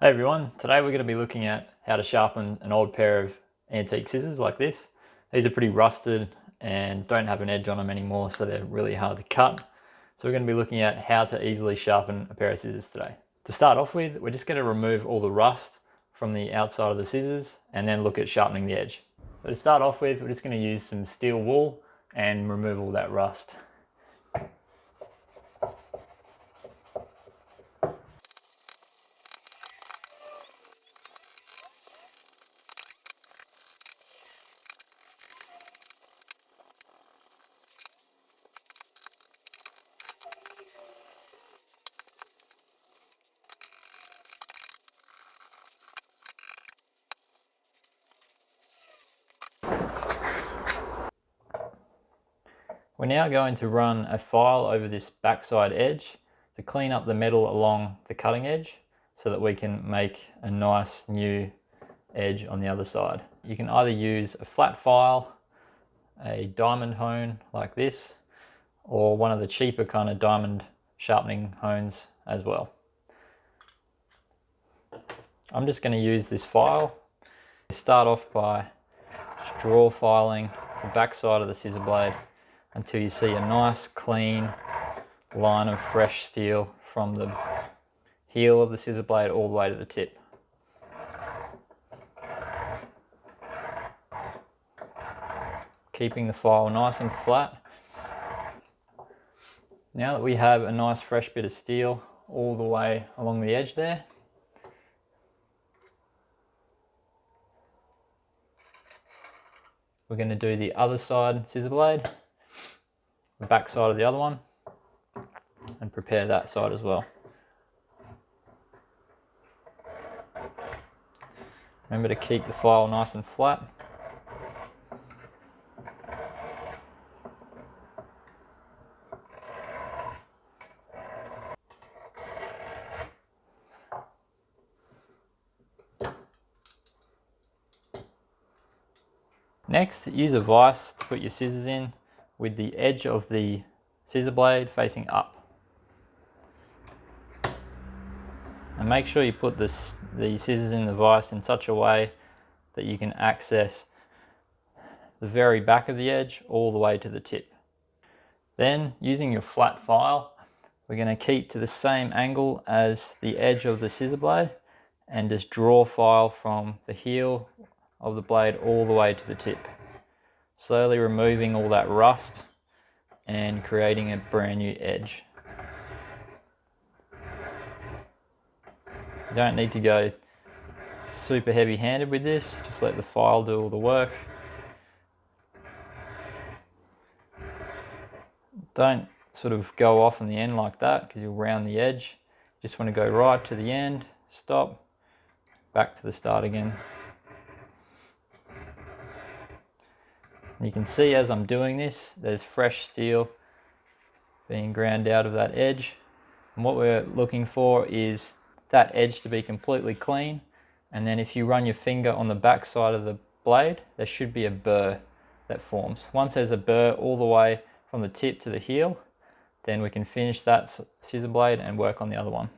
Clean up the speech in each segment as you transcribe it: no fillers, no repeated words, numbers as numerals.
Hey everyone, today we're going to be looking at how to sharpen an old pair of antique scissors like this. These are pretty rusted and don't have an edge on them anymore, so they're really hard to cut. So we're going to be looking at how to easily sharpen a pair of scissors today. To start off with, we're just going to remove all the rust from the outside of the scissors and then look at sharpening the edge. So to start off with, we're just going to use some steel wool and remove all that rust. We're now going to run a file over this backside edge to clean up the metal along the cutting edge so that we can make a nice new edge on the other side. You can either use a flat file, a diamond hone like this, or one of the cheaper kind of diamond sharpening hones as well. I'm just going to use this file. Start off by just draw filing the backside of the scissor blade until you see a nice clean line of fresh steel from the heel of the scissor blade all the way to the tip. Keeping the file nice and flat. Now that we have a nice fresh bit of steel all the way along the edge there, we're going to do the other side scissor blade, the back side of the other one, and prepare that side as well. Remember to keep the file nice and flat. Next, use a vise to put your scissors in with the edge of the scissor blade facing up. And make sure you put the scissors in the vise in such a way that you can access the very back of the edge all the way to the tip. Then, using your flat file, we're going to keep to the same angle as the edge of the scissor blade and just draw file from the heel of the blade all the way to the tip, slowly removing all that rust and creating a brand new edge. You don't need to go super heavy handed with this, just let the file do all the work. Don't sort of go off in the end like that because you'll round the edge. You just want to go right to the end, stop, back to the start again. You can see as I'm doing this, there's fresh steel being ground out of that edge. And what we're looking for is that edge to be completely clean. And then if you run your finger on the back side of the blade, there should be a burr that forms. Once there's a burr all the way from the tip to the heel, then we can finish that scissor blade and work on the other one.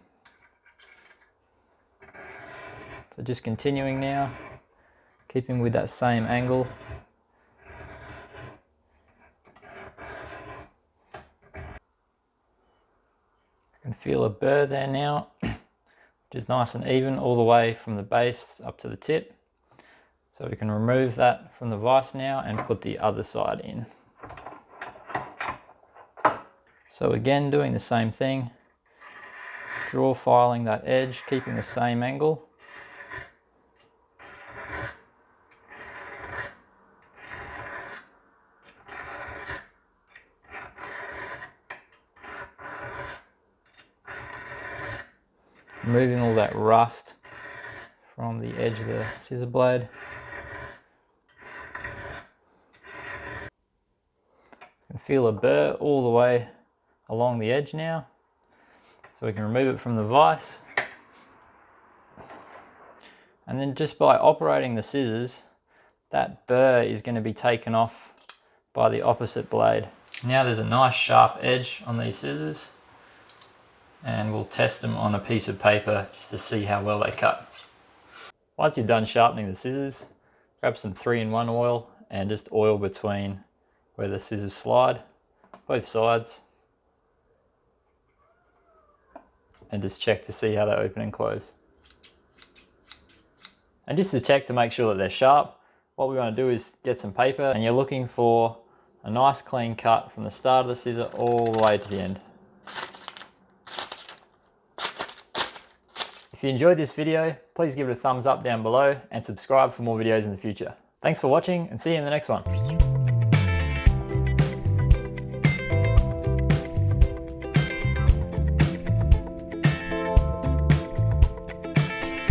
So just continuing now, keeping with that same angle. Can feel a burr there now, which is nice and even all the way from the base up to the tip. So we can remove that from the vise now and put the other side in. So again, doing the same thing, draw filing that edge, keeping the same angle. Removing all that rust from the edge of the scissor blade. You can feel a burr all the way along the edge now. So we can remove it from the vise. And then just by operating the scissors, that burr is going to be taken off by the opposite blade. Now there's a nice sharp edge on these scissors. and we'll test them on a piece of paper just to see how well they cut. Once you've done sharpening the scissors, grab some 3-in-1 oil and just oil between where the scissors slide, both sides, and just check to see how they open and close. And just to check to make sure that they're sharp, what we want to do is get some paper, and you're looking for a nice clean cut from the start of the scissor all the way to the end. If you enjoyed this video, please give it a thumbs up down below and subscribe for more videos in the future. Thanks for watching, and see you in the next one.